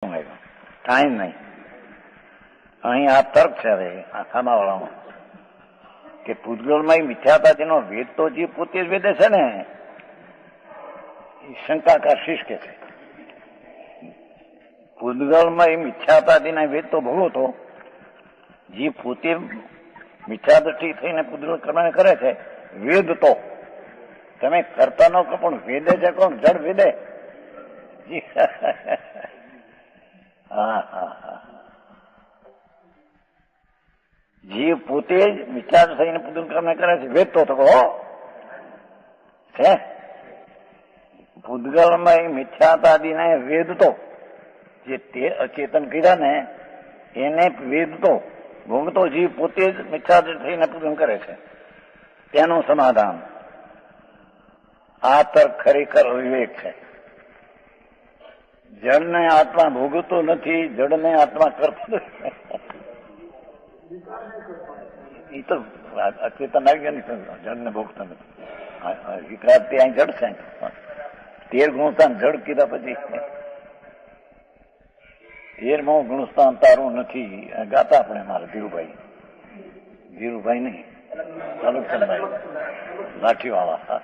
Time નહીં. અહીં આ તર્ક છે હવે આખામાં વાળામાં કે પૂતગલમાં મિથ્યાતાજીનો વેદ તો જે પોતે જ વેદે છે ને એ શંકાકાર શીશ કે છે. પૂતગલમાં એ મિથ્યાતાજીના વેદ તો ભોગવો તો જે પોતે મિથ્યા દ્રષ્ટિ થઈને પૂતગલ કર્મ કરે છે વેદ તો તમે કરતા ન કહો પણ વેદે છે કોણ? જડ વેદે. હા હા હા. જીવ પોતે જ વિચાર થઈને પૂજન કર્મ કરે છે વેદ તો કહો છે. પૂતગલમાં મિથ્યાતાદિના વેદ તો જે તે અચેતન કર્યા ને એને વેદ તો ભોગતો જીવ પોતે જ મિથ્યા થઈને પૂજન કરે છે. તેનું સમાધાન આ તર્ક ખરેખર વિવેક છે. જળને આત્મા ભોગવતો નથી, જળને આત્મા કરતો નથી. એ તો અચેતન આવી ગયા ને જળને ભોગતો નથી. વિકરાટ તે અહીં જળ છે. 13 ગુણસ્થાન જળ કીધા પછી 13મો ગુણસ્થાન તારું નથી ગાતા આપણે મારા ધીરુભાઈ નહીં તાલુકચંદભાઈ લાઠીવાળા.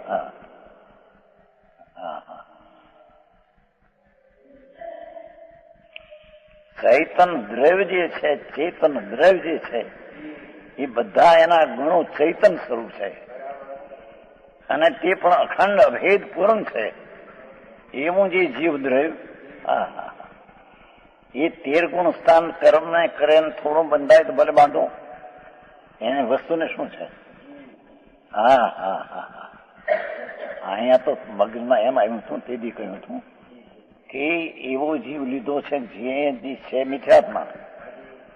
હા હા હા. ચૈતન દ્રવ્ય જે છે, ચેતન દ્રવ્ય જે છે એ બધા એના ગુણો ચૈતન સ્વરૂપ છે અને તે પણ અખંડ અભેદ પૂર્ણ છે. એવું જે જીવ દ્રવ્ય એ 13 ગુણ સ્થાન કર્મને કરે થોડું બંધાય તો ભલે બાંધો એને વસ્તુને શું છે? હા હા હા હા. અહીંયા તો મગજમાં એમ આવ્યું હતું તેથી કહ્યું હતું કે એવો જીવ લીધો છે જે છે મિથ્યાત્મા,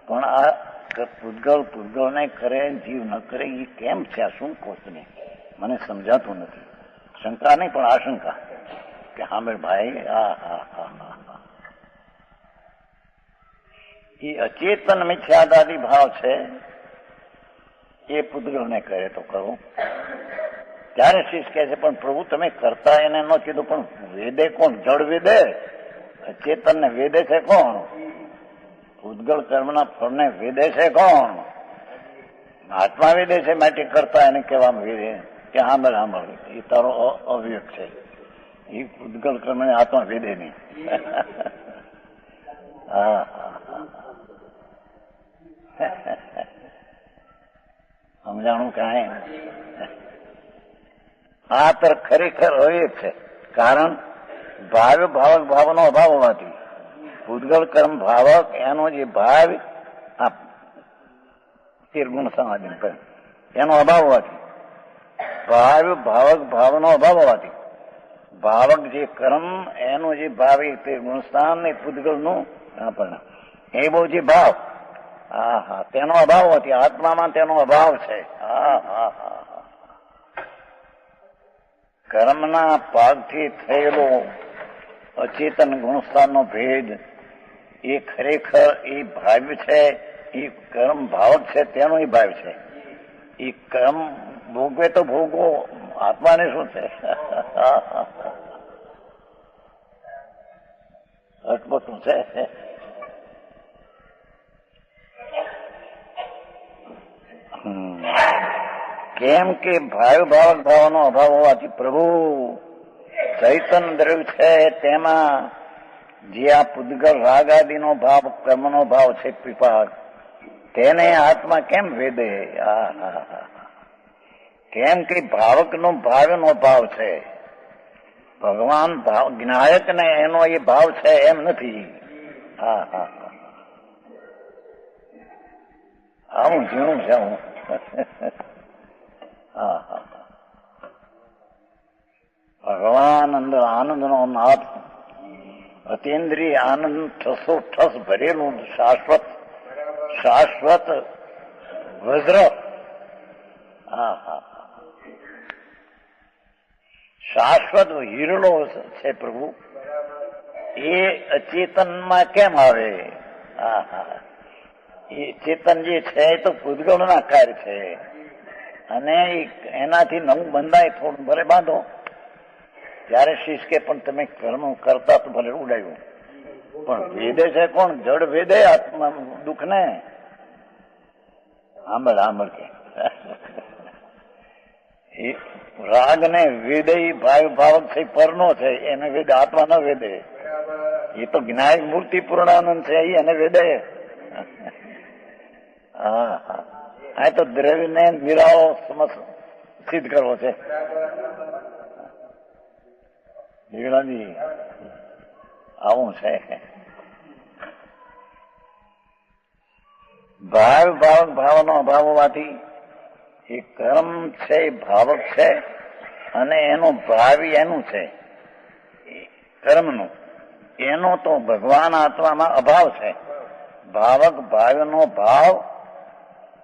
પણ આ પૂતગલને કરે જીવ ન કરે એ કેમ છે? આ શું કોસ્ટ ને મને સમજાતું નથી. શંકા નહીં પણ આશંકા કે હા ભાઈ હા હા હા હા હા. એ અચેતન મિથ્યાદાદી ભાવ છે એ પૂતગલને કરે તો કરો. ત્યારે શીશ કહે છે પણ પ્રભુ તમે કરતા એને ન કીધું પણ વેદે કોણ? જળ વેદે. ચેતન ને વેદે છે કોણ? પૂતગલ કર્મના ફળને વેદે છે કોણ? આત્મા વેદે છે. માટે કરતા એને કહેવામાં વેદે કે સાંભળ એ તારો અવિવેક છે. એ પૂતગલ કર્મને આત્મા વેદે નહીં. હા હા સમજાણું કાંઈ? આ તર ખરેખર અવિવેક છે. કારણ ભાવક ભાવનો અભાવ હોવાથી પૂતગલ કર્મ ભાવક એનો જે ભાવ 13 ગુણ સમાધિ કરે એનો અભાવ હોવાથી ભાવક ભાવનો અભાવ હોવાથી ભાવક જે કર્મ એનો જે ભાવ 13 ગુણસ્થાન ને પૂતગલનું પરિણામ એ બહુ જે ભાવ હા હા તેનો અભાવ હોવાથી આત્મામાં તેનો અભાવ છે. હા હા હા. કર્મના પાકથી થયેલો અચેતન ગુણસ્થાનનો ભેદ એ ખરેખર એ ભાવ છે. એ કર્મ ભાવક છે તેનો એ ભાવ છે. એ કર્મ ભોગવે તો ભોગવો, આત્માને શું છે? અટપટું છે. કેમ કે ભાવક ભાવનો અભાવ હોવાથી પ્રભુ ચૈતન દ્રવ્ય છે તેમાં જે આ પૂતગલ રાગ આદિનો ભાવ કર્મનો ભાવ છે વિપાક તેને આત્મા કેમ વેદે? કેમ કે ભાવકનો ભાવનો ભાવ છે. ભગવાન જ્ઞાયક ને એનો એ ભાવ છે એમ નથી. હા હા આવું ઝીણું છે. હું હા હા. ભગવાન અંદર આનંદનો નાથ અતિન્દ્રિય આનંદ ઠસ ભરેલું શાશ્વત વજ્ર. હા હા. શાશ્વત હિરલો છે પ્રભુ. એ અચેતનમાં કેમ આવે? હા હા. એ ચેતન જે છે એ તો પૂતગલના કાર્ય છે અને એનાથી નવું બંધાય થોડું ભલે બાંધો. ત્યારે શીશ કે પણ તમે કર્મ કરતા તો ભલે ઉડાવ્યું પણ વેદે છે કોણ? જડ વેદે આત્મા દુઃખ ને આંબળ કે રાગ ને વેદે ભાવક છે, પરનો છે, એને વેદ આત્મા ન વેદે. એ તો જ્ઞાન મૂર્તિ પૂર્ણાનંદ છે, એને વેદે. હા તો દ્રવ્ય ને નિરાવો સિદ્ધ કરવો છે. જીવણાજી આવું છે. ભાવનો અભાવ હોવાથી એ કર્મ છે, એ ભાવક છે, અને એનું ભાવી એનું છે, કર્મનું. એનો તો ભગવાન આત્મામાં અભાવ છે. ભાવક ભાવનો ભાવ,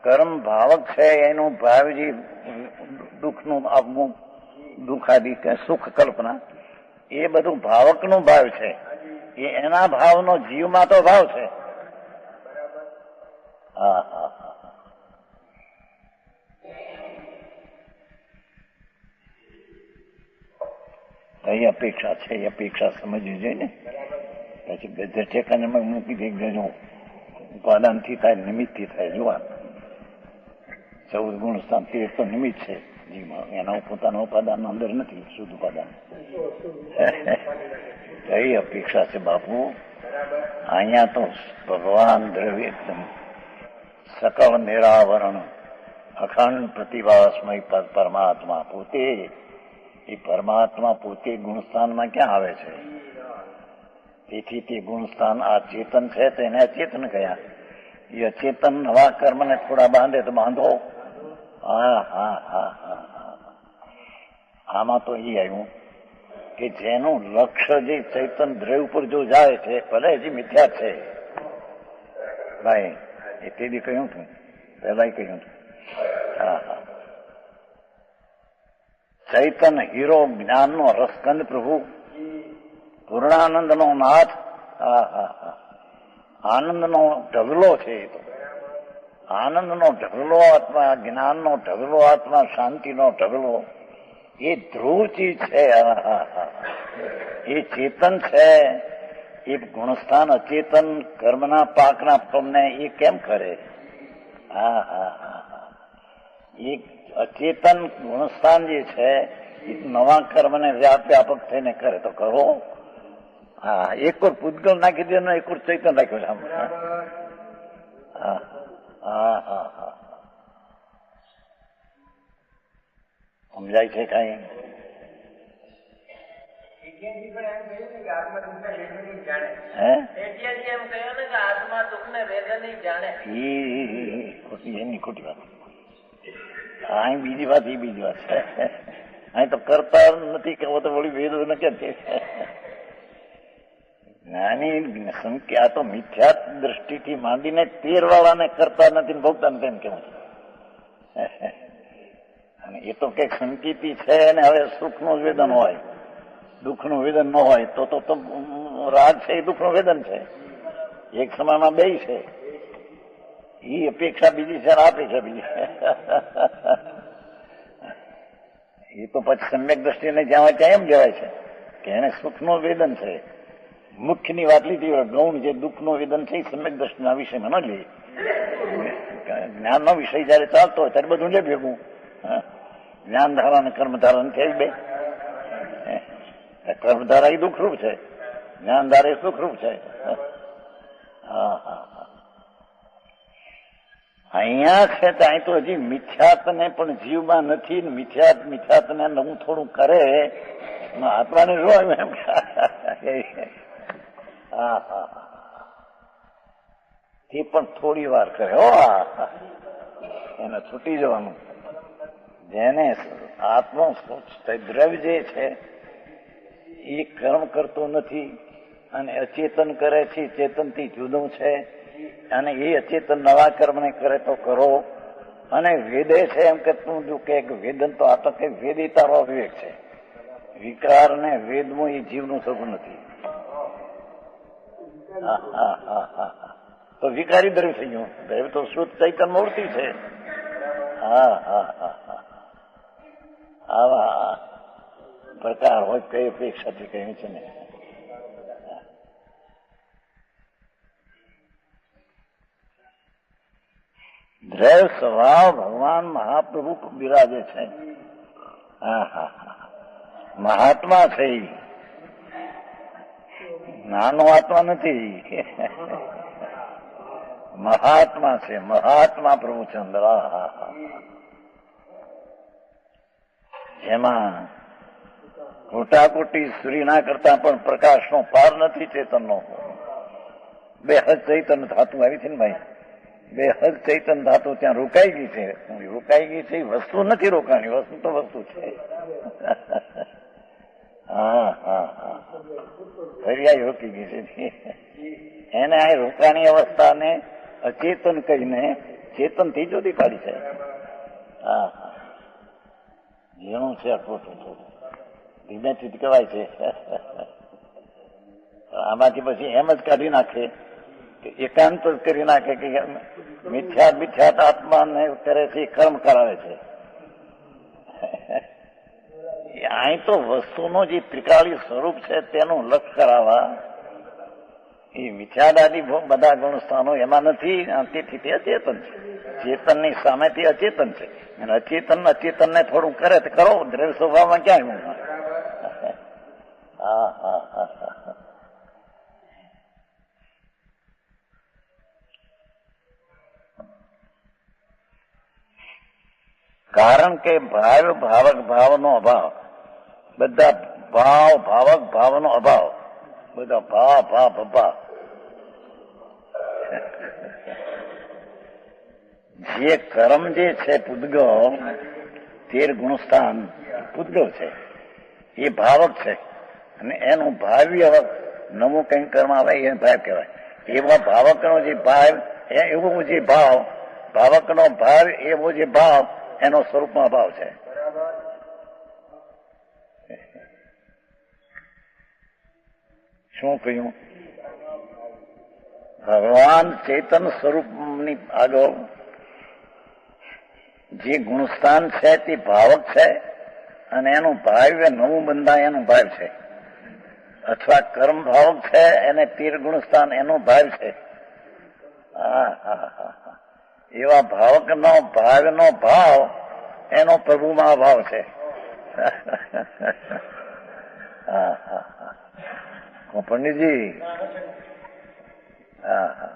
કર્મ ભાવક છે, એનું ભાવજી દુઃખનું આપવું, દુઃખાદી કે સુખ કલ્પના, એ બધું ભાવકનું ભાવ છે. એ એના ભાવનો જીવમાં તો ભાવ છે. હા હા હા. એ અપેક્ષા છે, એ અપેક્ષા સમજવી જોઈએ ને. પછી ગજર ઠેકાને મૂકી દે, ગજો ઉપાદાનથી થાય, નિમિત્તથી થાય. જોવા 14 ગુણ સ્થાન 13 તો નિમિત્ત છે જીવમાં, એના પોતાના ઉપાદાન અંદર નથી, શુદ્ધ ઉપાદાન. કઈ અપેક્ષા છે બાપુ? અહીંયા તો ભગવાન દ્રવ્ય એકદમ સકળ નિરાવરણ અખંડ પ્રતિભાસમય પરમાત્મા પોતે, એ પરમાત્મા પોતે ગુણસ્થાનમાં ક્યાં આવે છે? તેથી તે ગુણસ્થાન આ ચેતન છે, તેને અચેતન કયા. એ અચેતન નવા કર્મને થોડા બાંધે તો બાંધો. હા હા હા હા હા. આમાં તો એ આવ્યું કે જેનું લક્ષ્ય જે ચૈતન દ્રવ્ય ઉપર જો જાય છે, ભલે હજી મિથ્યા છે ભાઈ, એ તે દી કહ્યું હતું, પહેલા કહ્યું હતું. હા હા. ચૈતન હીરો, જ્ઞાનનો રસકંદ પ્રભુ, પૂર્ણાનંદ નો નાથ. હા હા હા. આનંદનો ઢગલો છે. એ તો આનંદનો ઢગલો આત્મા, જ્ઞાનનો ઢગલો આત્મા, શાંતિનો ઢગલો, એ ધ્રુવ ચીજ છે. એ ચેતન છે. એ ગુણસ્થાન અચેતન કર્મના પાકના ફળને એ કેમ કરે? હા હા હા. એ અચેતન ગુણસ્થાન જે છે એ નવા કર્મને વ્યાપક થઈને કરે તો કરો. હા, એક વાર પૂતગલ નાખી દે, એક વાર ચૈતન રાખ્યો છે આમ. હા હા હા હા. સમજાય છે કઈ? એની ખોટી વાત. અહીં બીજી વાત, એ બીજી વાત છે. અહીં તો કરતા નથી કે તો વળી વેદો ન કે જ્ઞાની સંખ્યા તો મિથ્યાત દ્રષ્ટિથી માંડીને 13 વાળાને કરતા નથી, ભોગતા નથી એમ કેવું. અને એ તો કઈક સંકેતી છે ને. હવે સુખનું વેદન હોય, દુઃખનું વેદન ન હોય તો રાગ છે એ દુઃખનું વેદન છે. એક સમયમાં બે છે. એ અપેક્ષા બીજી છે, આ અપેક્ષા બીજી છે. એ તો પછી સમ્યક દ્રષ્ટિને જ્યાં હોય ત્યાં એમ કહેવાય છે કે એને સુખનું વેદન છે. મુખ્યની વાત લીધી, ગૌણ જે દુઃખનું વેદન છે એ સમ્યક દ્રષ્ટિના વિષયમાં ન લે. જ્ઞાનનો વિષય જયારે ચાલતો હોય ત્યારે બધું લે ભેગું. જ્ઞાનધારા અને કર્મધારા નથી બે. કર્મધારા એ દુઃખરૂપ છે, જ્ઞાનધારા એ સુખરૂપ છે. હા હા હા. અહીંયા છે તો અહીં તો હજી મિથ્યાતને પણ જીવમાં નથી. મિથ્યાતને નવું થોડું કરે, આત્માને જોયું એમ. હા હા. તે પણ થોડી વાર કરે હો. એને છૂટી જવાનું. જેને આત્મો દ્રવ્ય જે છે એ કર્મ કરતો નથી અને અચેતન કરે છે, ચેતનથી જુદું છે. અને એ અચેતન નવા કર્મને કરે તો કરો. અને વેદે છે એમ કે તું જો કે વેદન તો આ તો કઈ વેદી તારો વિવેક છે. વિકાર ને વેદમાં એ જીવનું સગું નથી. હા હા હા હા. તો વિકારી દ્રવ્ય થઈ ગયું. દ્રવ્ય તો શુદ્ધ ચૈતન મૂર્તિ છે. હા હા હા હા. આવા પ્રકાર હોય કઈ અપેક્ષાથી કહ્યું છે ને. દ્રૈવ સ્વભાવ ભગવાન મહાપ્રભુ બિરાજે છે. હા હા હા, મહાત્મા છે. નાનો આત્મા નથી, મહાત્મા છે. મહાત્મા પ્રભુચંદ્ર. જેમાં કોટાકોટી સૂર્યના કરતા પણ પ્રકાશનો પાર નથી ચેતનનો. બેહદ ચૈતન ધાતુ આવી છે ને ભાઈ, બેહદ ચૈતન ધાતુ ત્યાં રોકાઈ ગઈ છે. રોકાઈ ગઈ છે વસ્તુ નથી રોકાણી, વસ્તુ તો વસ્તુ છે. હા હા હા, ફરિયાઈ રોકી ગઈ છે. એને આ રોકાણી અવસ્થાને અચેતન કહીને ચેતન થી જુદી પાડી છે. હા હા, ઝીણું છે આટલું ધીમેથી કહેવાય છે. આમાંથી પછી એમ જ કાઢી નાખે કે એકાંત જ કરી નાખે કે મિથ્યા આત્માને કરે છે, કર્મ કરાવે છે. અહીં તો વસ્તુનું જે ત્રિકાળી સ્વરૂપ છે તેનું લક્ષ કરાવવા, એ મિથ્યાદાદી બધા ગુણસ્થાનો એમાં નથી. તેથી તે અચેતન છે. ચેતનની સામેથી અચેતન છે. અને અચેતનને થોડું કરે તો કરો, દ્રવ્ય સ્વભાવમાં ક્યાં? હા હા હા હા, કારણ કે ભાવક ભાવનો અભાવ, બધા ભાવક ભાવનો અભાવ, બધા ભાવ. જે કર્મ જે છે પૂદગલ, 13 ગુણસ્થાન પૂદગલ છે, એ ભાવક છે. અને એનું ભાવ્ય નવું કંઈ કર્મ આવે એ ભાવ કહેવાય. એવા ભાવકનો જે ભાવ, એવો જે ભાવ, ભાવકનો ભાવ એવો જે ભાવ, એનો સ્વરૂપમાં ભાવ છે. શું કહ્યું? ભગવાન ચેતન સ્વરૂપની આગળ જે ગુણસ્થાન છે તે ભાવક છે, અને એનું ભાવ્ય નવું બંધાય એનું ભાવ છે. અથવા કર્મ ભાવક છે, એને 13 ગુણસ્થાન એનું ભાવ છે. હા હા હા, એવા ભાવકનો ભાવ એનો પ્રભુમાં ભાવ છે. હા હા હા, પંડિતજી. હા હા,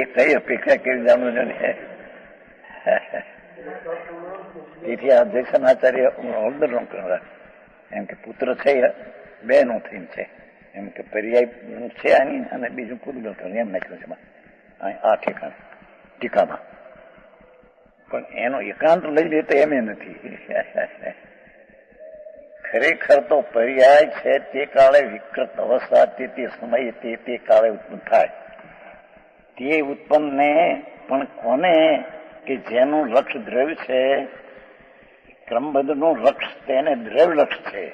એ કઈ અપેક્ષા કેવી જાણવું છે. તેથી આ જયસનાચાર્ય હોલ્ડર એમ કે પુત્ર છે, 2 નું થઈને છે. એમ કે પર્યાય છે આની, અને બીજું પૂદગલ એમ નાખ્યું છે આ ઠેકાણ ટીકામાં. પણ એનો એકાંત લઈ લેતો એમ નથી. ખરેખર તો પર્યાય છે તે કાળે વિકૃત અવસ્થા, તે સમયે તે કાળે ઉત્પન્ન થાય. તે ઉત્પન્નને પણ કોને કે જેનું લક્ષ દ્રવ્ય છે, ક્રમબદ્ધનું લક્ષ તેને દ્રવ્ય લક્ષ છે.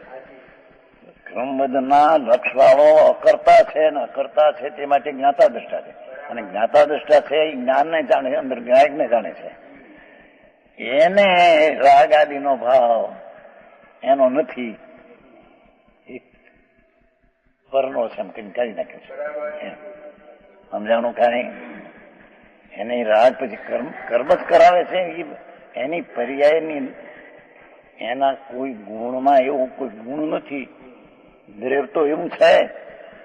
ક્રમબદ્ધના લક્ષ વાળો અકર્તા છે, અને અકર્તા છે તે માટે જ્ઞાતા દ્રષ્ટા છે. અને જ્ઞાતા દ્રષ્ટા છે એ જ્ઞાનને જાણે, અંદર જ્ઞાયકને જાણે છે. એને રાગ આદિનો ભાવ એનો નથી, એક પરનો છે એમ કઈ કાઢી નાખે છે. સમજાણું? કાંઈ એને રાગ પછી કર્મ જ કરાવે છે. એની પર્યાયની એના કોઈ ગુણમાં એવો કોઈ ગુણ નથી. દ્રવ્ય તો એવું છે,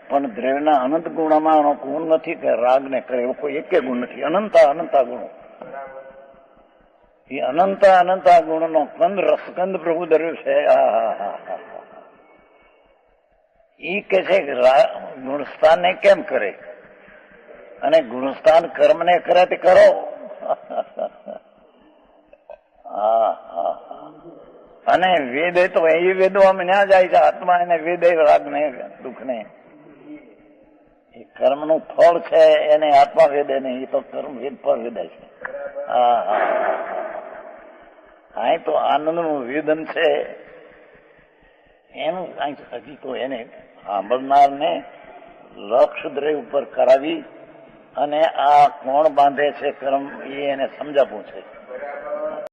પણ દ્રવ્યના અનંત ગુણમાં એનો ગુણ નથી કે રાગને કરે એવો કોઈ એક ગુણ નથી. અનંતા ગુણો, એ અનંતા ગુણનો રસકંદ પ્રભુ દ્રવ્ય છે. એ કે છે ગુણસ્થાનને કેમ કરે, અને ગુણસ્થાન કર્મને કરે તે કરો. અને વેદ તો એ વેદો અમે ન્યા જાય છે. આત્મા એને વેદ રાગ ને દુઃખ ને, એ કર્મનું ફળ છે એને આત્મા વેદે નહીં, એ તો કર્મ વેદ ફળ વેદાય છે. અહીં તો આનંદનું વેદન છે એનું હજી તો એને સાંભળનારને લક્ષ દ્રવ્ય ઉપર કરાવી અને આ કોણ બાંધે છે કર્મ એ એને સમજાવવું છે.